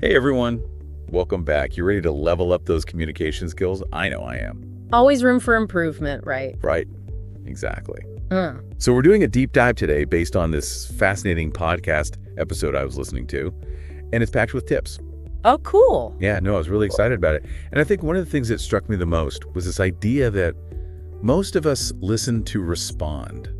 Hey everyone, welcome back. You ready to level up those communication skills? I know I am. Always room for improvement, right? Right, exactly. So we're doing a deep dive today based on this fascinating podcast episode I was listening to, and it's packed with tips. Oh, cool. Yeah, no, I was really excited about it. And I think one of the things that struck me the most was this idea that most of us listen to respond,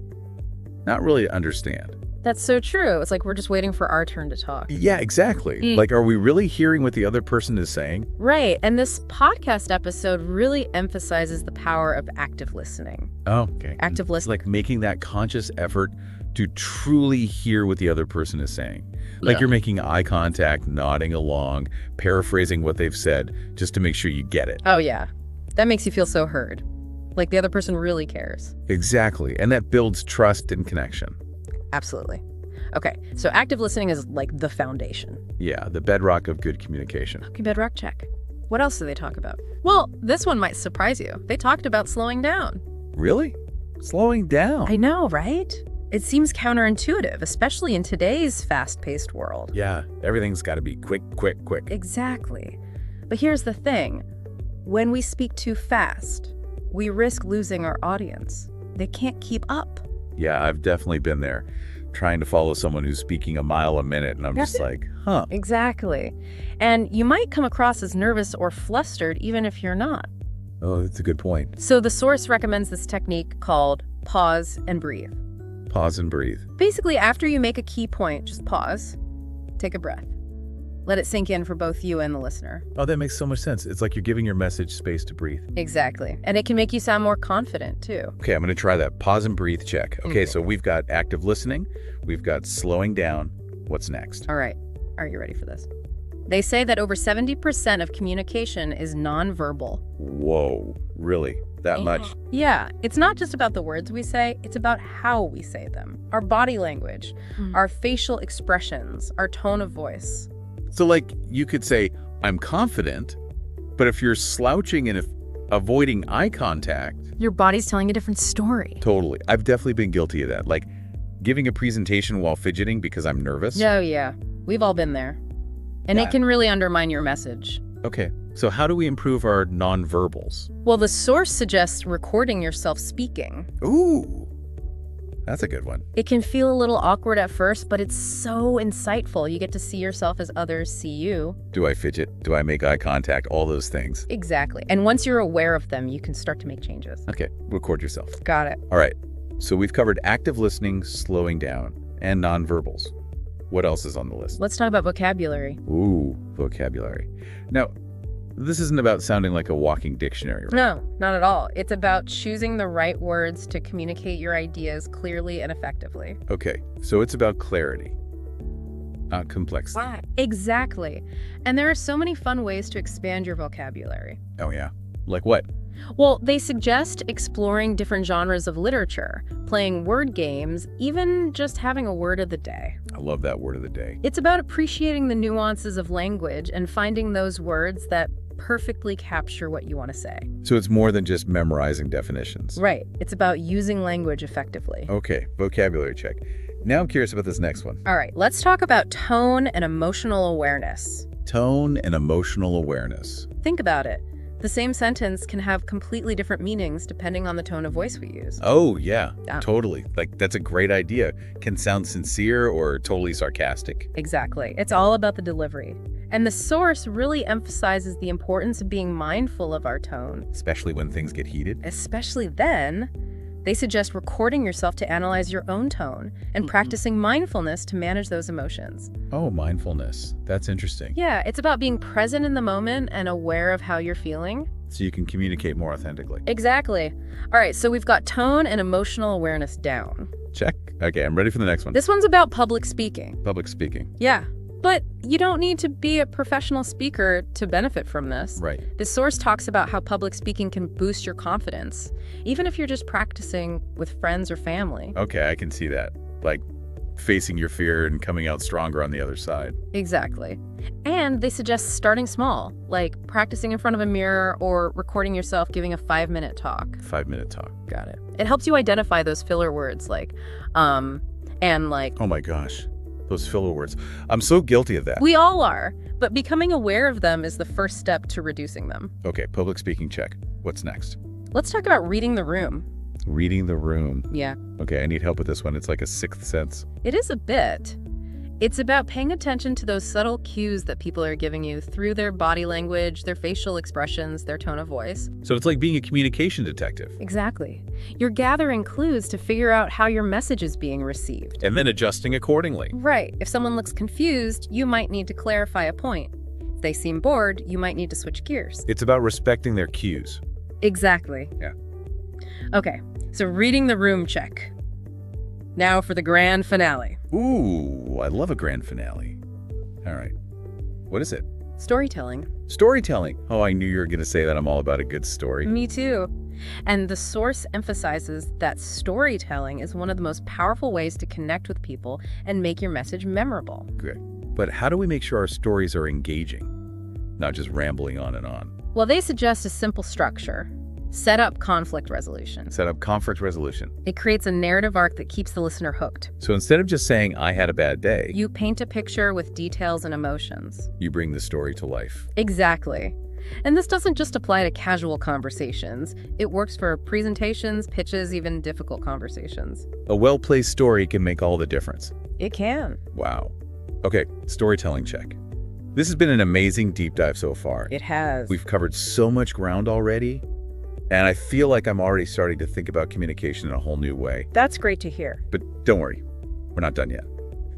not really to understand. That's so true. It's like we're just waiting for our turn to talk. Yeah, exactly. Like, are we really hearing what the other person is saying? Right. And this podcast episode really emphasizes the power of active listening. Oh, okay. Active listening. Like making that conscious effort to truly hear what the other person is saying. Like you're making eye contact, nodding along, paraphrasing what they've said just to make sure you get it. Oh, yeah. That makes you feel so heard. Like the other person really cares. Exactly. And that builds trust and connection. Absolutely. Okay, so active listening is like the foundation. Yeah, the bedrock of good communication. Okay, bedrock check. What else do they talk about? Well, this one might surprise you. They talked about slowing down. Really? Slowing down? I know, right? It seems counterintuitive, especially in today's fast-paced world. Yeah, everything's got to be quick, quick, quick. Exactly. But here's the thing. When we speak too fast, we risk losing our audience. They can't keep up. Yeah, I've definitely been there, trying to follow someone who's speaking a mile a minute, and I'm just like, huh. Exactly. And you might come across as nervous or flustered even if you're not. Oh, that's a good point. So the source recommends this technique called pause and breathe. Pause and breathe. Basically, after you make a key point, just pause, take a breath. Let it sink in for both you and the listener. Oh, that makes so much sense. It's like you're giving your message space to breathe. Exactly. And it can make you sound more confident, too. Okay, I'm going to try that. Pause and breathe check. Okay, so we've got active listening. We've got slowing down. What's next? All right. Are you ready for this? They say that over 70% of communication is nonverbal. Whoa, really? That much? Yeah. It's not just about the words we say. It's about how we say them. Our body language, our facial expressions, our tone of voice. So, like, you could say, I'm confident, but if you're slouching and avoiding eye contact... Your body's telling a different story. Totally. I've definitely been guilty of that. Like, giving a presentation while fidgeting because I'm nervous. Oh, yeah. We've all been there. And it can really undermine your message. Okay. So how do we improve our nonverbals? Well, the source suggests recording yourself speaking. Ooh. That's a good one. It can feel a little awkward at first, but it's so insightful. You get to see yourself as others see you. Do I fidget? Do I make eye contact? All those things. Exactly. And once you're aware of them, you can start to make changes. Okay, record yourself. Got it. All right. So we've covered active listening, slowing down, and nonverbals. What else is on the list? Let's talk about vocabulary. Ooh, vocabulary. Now, this isn't about sounding like a walking dictionary, right? No, not at all. It's about choosing the right words to communicate your ideas clearly and effectively. Okay, so it's about clarity, not complexity. Exactly. And there are so many fun ways to expand your vocabulary. Oh, yeah. Like what? Well, they suggest exploring different genres of literature, playing word games, even just having a word of the day. I love that word of the day. It's about appreciating the nuances of language and finding those words that perfectly capture what you want to say. So it's more than just memorizing definitions. Right. It's about using language effectively. Okay, vocabulary check. Now I'm curious about this next one. All right, let's talk about tone and emotional awareness. Tone and emotional awareness. Think about it. The same sentence can have completely different meanings depending on the tone of voice we use. Oh, yeah, totally. Like, that's a great idea. Can sound sincere or totally sarcastic. Exactly. It's all about the delivery. And the source really emphasizes the importance of being mindful of our tone. Especially when things get heated. Especially then, they suggest recording yourself to analyze your own tone and practicing mindfulness to manage those emotions. Oh, mindfulness. That's interesting. Yeah, it's about being present in the moment and aware of how you're feeling. So you can communicate more authentically. Exactly. All right, so we've got tone and emotional awareness down. Check. Okay, I'm ready for the next one. This one's about public speaking. Public speaking. Yeah. But you don't need to be a professional speaker to benefit from this. Right. The source talks about how public speaking can boost your confidence, even if you're just practicing with friends or family. Okay, I can see that. Like facing your fear and coming out stronger on the other side. Exactly. And they suggest starting small, like practicing in front of a mirror or recording yourself giving a 5-minute talk. 5-minute talk. Got it. It helps you identify those filler words like, and like... Oh my gosh. those filler words. I'm so guilty of that. We all are, but becoming aware of them is the first step to reducing them. Okay, public speaking check. What's next? Let's talk about reading the room. Reading the room. Yeah. Okay, I need help with this one. It's like a sixth sense. It is a bit. It's about paying attention to those subtle cues that people are giving you through their body language, their facial expressions, their tone of voice. So it's like being a communication detective. Exactly. You're gathering clues to figure out how your message is being received. And then adjusting accordingly. Right. If someone looks confused, you might need to clarify a point. If they seem bored, you might need to switch gears. It's about respecting their cues. Exactly. Yeah. Okay, so reading the room check. Now for the grand finale. Ooh, I love a grand finale. All right. What is it? Storytelling. Storytelling. Oh, I knew you were going to say that. I'm all about a good story. Me too. And the source emphasizes that storytelling is one of the most powerful ways to connect with people and make your message memorable. Good. But how do we make sure our stories are engaging, not just rambling on and on? Well, they suggest a simple structure. Set up conflict resolution. Set up conflict resolution. It creates a narrative arc that keeps the listener hooked. So instead of just saying, I had a bad day, You paint a picture with details and emotions. you bring the story to life. Exactly. And this doesn't just apply to casual conversations. It works for presentations, pitches, even difficult conversations. A well-placed story can make all the difference. It can. Wow. Okay, storytelling check. This has been an amazing deep dive so far. It has. We've covered so much ground already, and I feel like I'm already starting to think about communication in a whole new way. That's great to hear. But don't worry, we're not done yet.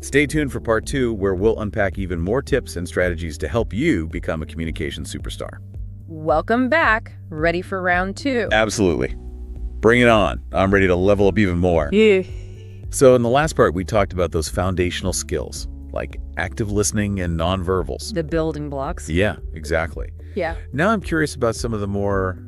Stay tuned for part 2, where we'll unpack even more tips and strategies to help you become a communication superstar. Welcome back. Ready for round 2? Absolutely. Bring it on. I'm ready to level up even more. Yeah. So in the last part, we talked about those foundational skills, like active listening and nonverbals. The building blocks. Yeah, exactly. Yeah. Now I'm curious about some of the more,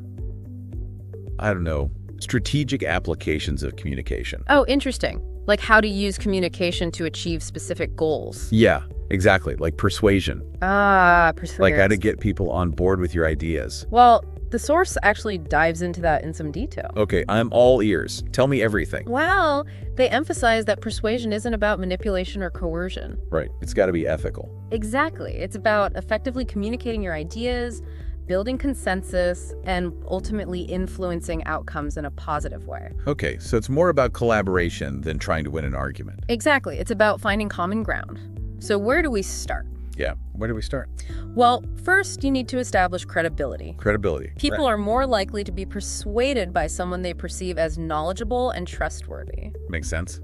I don't know, strategic applications of communication. Oh, interesting. Like how to use communication to achieve specific goals. Yeah, exactly. Like persuasion. Persuasion. Like how to get people on board with your ideas. Well, the source actually dives into that in some detail. Okay, I'm all ears. Tell me everything. Well, they emphasize that persuasion isn't about manipulation or coercion. Right. It's got to be ethical. Exactly. It's about effectively communicating your ideas, building consensus, and ultimately influencing outcomes in a positive way. Okay, so it's more about collaboration than trying to win an argument. Exactly. It's about finding common ground. So where do we start? Yeah. Where do we start? Well, first you need to establish credibility. Credibility. People are more likely to be persuaded by someone they perceive as knowledgeable and trustworthy. Makes sense.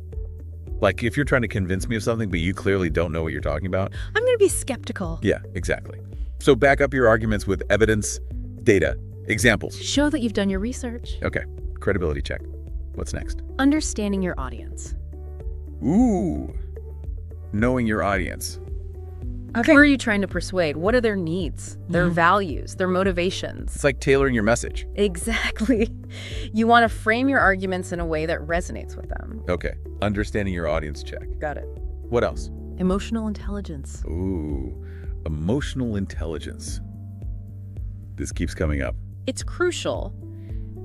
Like if you're trying to convince me of something, but you clearly don't know what you're talking about. I'm going to be skeptical. Yeah, exactly. So back up your arguments with evidence, data, examples. Show that you've done your research. Okay, credibility check. What's next? Understanding your audience. Ooh, knowing your audience. Okay. Who are you trying to persuade? What are their needs, their values, their motivations? It's like tailoring your message. Exactly. You want to frame your arguments in a way that resonates with them. Okay, understanding your audience check. Got it. What else? Emotional intelligence. Ooh, emotional intelligence. This keeps coming up. It's crucial,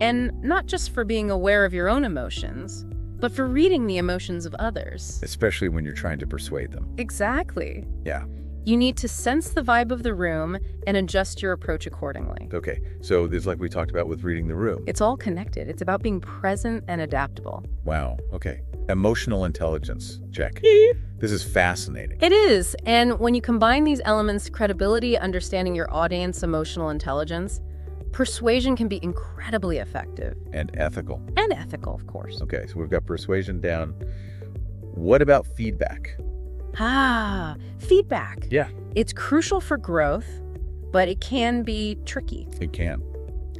and not just for being aware of your own emotions, but for reading the emotions of others. Especially when you're trying to persuade them. Exactly. Yeah. You need to sense the vibe of the room and adjust your approach accordingly. Okay, so it's like we talked about with reading the room. It's all connected. It's about being present and adaptable. Wow, okay. Emotional intelligence, check. This is fascinating. It is. And when you combine these elements, credibility, understanding your audience, emotional intelligence, persuasion can be incredibly effective. And ethical. And ethical, of course. Okay, so we've got persuasion down. What about feedback? Feedback. Yeah. It's crucial for growth, but it can be tricky. It can.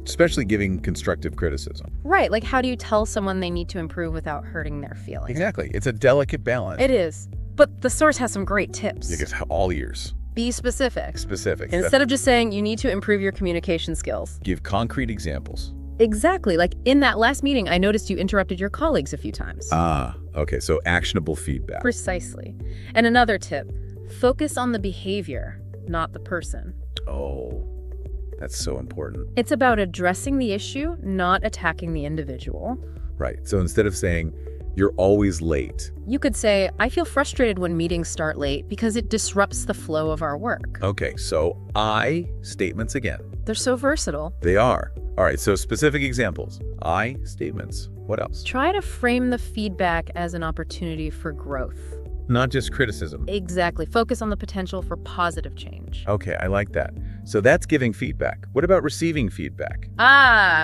Especially giving constructive criticism. Right, like how do you tell someone they need to improve without hurting their feelings? Exactly. It's a delicate balance. It is. But the source has some great tips. I guess all ears. Be specific. Specific. Instead of just saying you need to improve your communication skills. Give concrete examples. Exactly. Like in that last meeting, I noticed you interrupted your colleagues a few times. Okay, so actionable feedback. Precisely. And another tip, focus on the behavior, not the person. Oh, that's so important. It's about addressing the issue, not attacking the individual. Right. So instead of saying, You're always late. You could say, I feel frustrated when meetings start late because it disrupts the flow of our work. Okay, so I statements again. They're so versatile. They are. All right, so specific examples. I statements. What else? Try to frame the feedback as an opportunity for growth. Not just criticism. Exactly. Focus on the potential for positive change. Okay, I like that. So that's giving feedback. What about receiving feedback?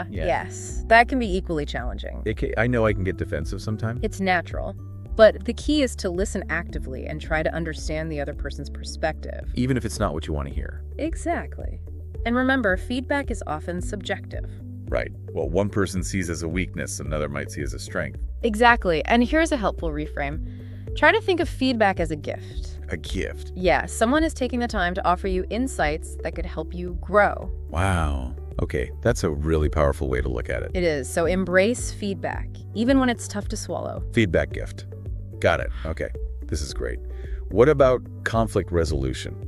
Yes. That can be equally challenging. I know I can get defensive sometimes. It's natural. But the key is to listen actively and try to understand the other person's perspective. Even if it's not what you want to hear. Exactly. And remember, feedback is often subjective. Right. Well, one person sees as a weakness, another might see as a strength. Exactly. And here's a helpful reframe. Try to think of feedback as a gift. A gift? Yeah, someone is taking the time to offer you insights that could help you grow. Wow. Okay, that's a really powerful way to look at it. It is. So embrace feedback, even when it's tough to swallow. Feedback gift. Got it. Okay, this is great. What about conflict resolution?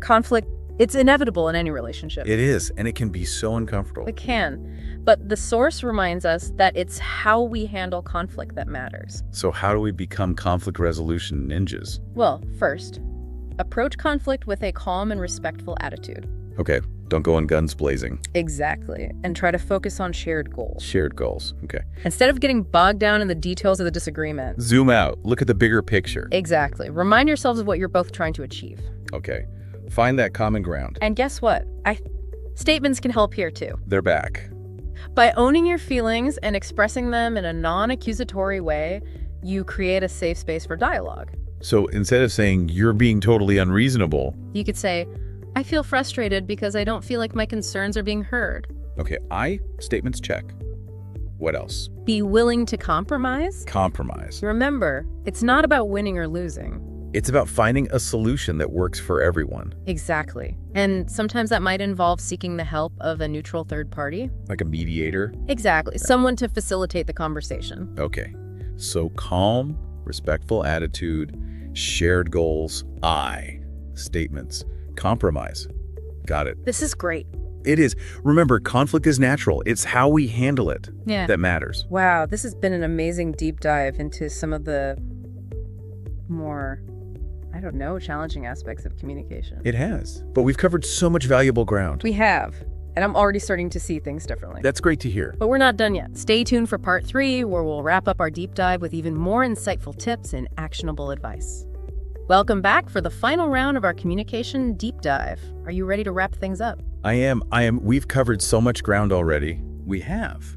Conflict. It's inevitable in any relationship. It is, and it can be so uncomfortable. It can. But the source reminds us that it's how we handle conflict that matters. So how do we become conflict resolution ninjas? Well, first, approach conflict with a calm and respectful attitude. Okay, don't go in guns blazing. Exactly. And try to focus on shared goals. Shared goals, okay. Instead of getting bogged down in the details of the disagreement. Zoom out. Look at the bigger picture. Exactly. Remind yourselves of what you're both trying to achieve. Okay. Find that common ground. And guess what? Statements can help here too. They're back. By owning your feelings and expressing them in a non-accusatory way, you create a safe space for dialogue. So instead of saying, you're being totally unreasonable, you could say, I feel frustrated because I don't feel like my concerns are being heard. Okay, statements check. What else? Be willing to compromise. Compromise. Remember, it's not about winning or losing. It's about finding a solution that works for everyone. Exactly. And sometimes that might involve seeking the help of a neutral third party. Like a mediator? Exactly. Someone to facilitate the conversation. Okay. So calm, respectful attitude, shared goals, statements, compromise. Got it. This is great. It is. Remember, conflict is natural. It's how we handle it that matters. Wow, this has been an amazing deep dive into some of the more, challenging aspects of communication. It has. But we've covered so much valuable ground. We have. And I'm already starting to see things differently. That's great to hear. But we're not done yet. Stay tuned for part 3, where we'll wrap up our deep dive with even more insightful tips and actionable advice. Welcome back for the final round of our communication deep dive. Are you ready to wrap things up? I am. We've covered so much ground already. We have.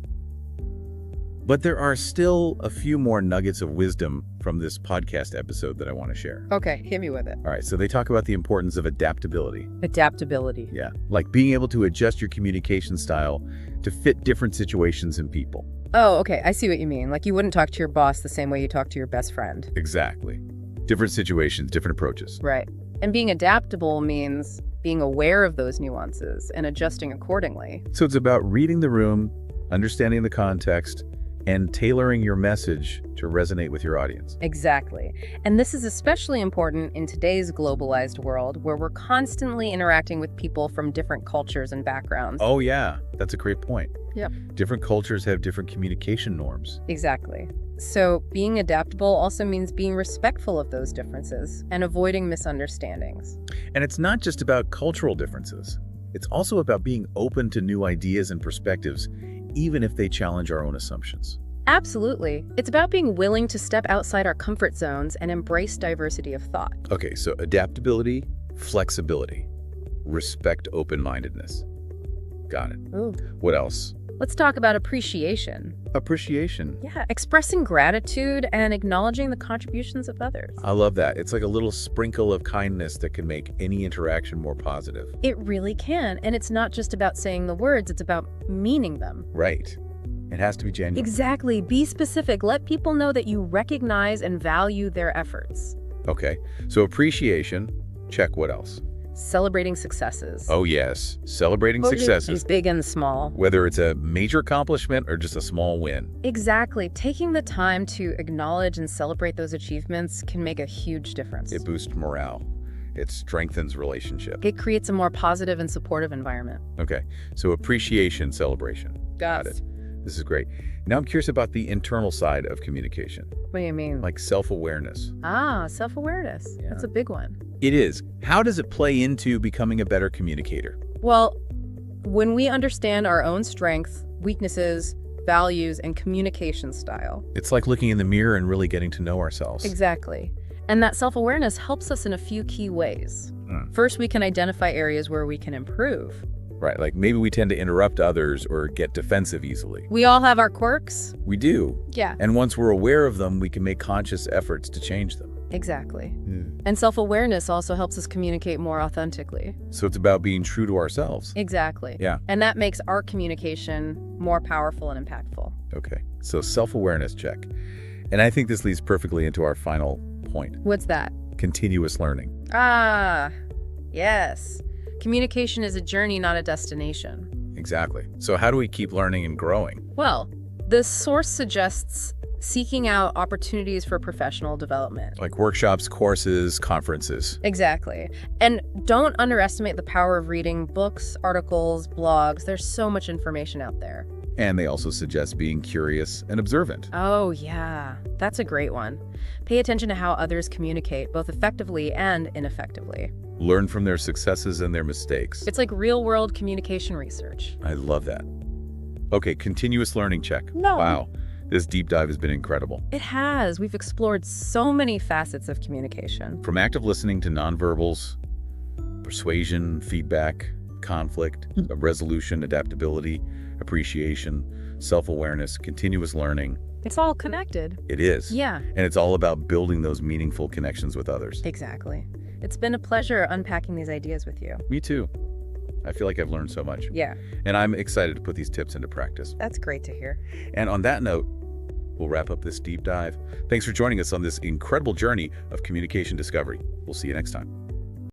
But there are still a few more nuggets of wisdom from this podcast episode that I want to share. Okay, hit me with it. All right, so they talk about the importance of adaptability. Adaptability. Yeah, like being able to adjust your communication style to fit different situations and people. Oh, okay, I see what you mean. Like you wouldn't talk to your boss the same way you talk to your best friend. Exactly. Different situations, different approaches. Right. And being adaptable means being aware of those nuances and adjusting accordingly. So it's about reading the room, understanding the context, and tailoring your message to resonate with your audience. Exactly. And this is especially important in today's globalized world, where we're constantly interacting with people from different cultures and backgrounds. Oh yeah, that's a great point. Yep. Different cultures have different communication norms. Exactly. So being adaptable also means being respectful of those differences and avoiding misunderstandings. And it's not just about cultural differences. It's also about being open to new ideas and perspectives, even if they challenge our own assumptions. Absolutely. It's about being willing to step outside our comfort zones and embrace diversity of thought. Okay, so adaptability, flexibility, respect open-mindedness. Got it. Ooh. What else? Let's talk about appreciation. Appreciation. Yeah, expressing gratitude and acknowledging the contributions of others. I love that. It's like a little sprinkle of kindness that can make any interaction more positive. It really can. And it's not just about saying the words, it's about meaning them. Right. It has to be genuine. Exactly. Be specific. Let people know that you recognize and value their efforts. Okay. So appreciation. Check. What else? Celebrating successes. Oh, yes. Celebrating successes. Big and small. Whether it's a major accomplishment or just a small win. Exactly. Taking the time to acknowledge and celebrate those achievements can make a huge difference. It boosts morale. It strengthens relationships. It creates a more positive and supportive environment. Okay. So appreciation, celebration. Got it. This is great. Now I'm curious about the internal side of communication, What do you mean? like self-awareness. Self-awareness. Yeah. That's a big one. It is. How does it play into becoming a better communicator? Well, when we understand our own strengths, weaknesses, values, and communication style. It's like looking in the mirror and really getting to know ourselves. Exactly. And that self-awareness helps us in a few key ways. Mm. First, we can identify areas where we can improve. Right, like maybe we tend to interrupt others or get defensive easily. We all have our quirks. We do. Yeah. And once we're aware of them, we can make conscious efforts to change them. Exactly. And self-awareness also helps us communicate more authentically. So it's about being true to ourselves. Exactly. Yeah. And that makes our communication more powerful and impactful. Okay, so self-awareness check. And I think this leads perfectly into our final point, What's that? continuous learning. Yes. Communication is a journey, not a destination. Exactly. So how do we keep learning and growing? Well, the source suggests seeking out opportunities for professional development. Like workshops, courses, conferences. Exactly. And don't underestimate the power of reading books, articles, blogs. There's so much information out there. And they also suggest being curious and observant. Oh, yeah. That's a great one. Pay attention to how others communicate, both effectively and ineffectively. Learn from their successes and their mistakes. It's like real-world communication research. I love that. Okay, continuous learning check. No. Wow, this deep dive has been incredible. It has. We've explored so many facets of communication. From active listening to nonverbals, persuasion, feedback, conflict, resolution, adaptability, appreciation, self-awareness, continuous learning. It's all connected. It is. Yeah. And it's all about building those meaningful connections with others. Exactly. It's been a pleasure unpacking these ideas with you. Me too. I feel like I've learned so much. Yeah, And I'm excited to put these tips into practice. that's great to hear. And on that note, we'll wrap up this deep dive. Thanks for joining us on this incredible journey of communication discovery. We'll see you next time.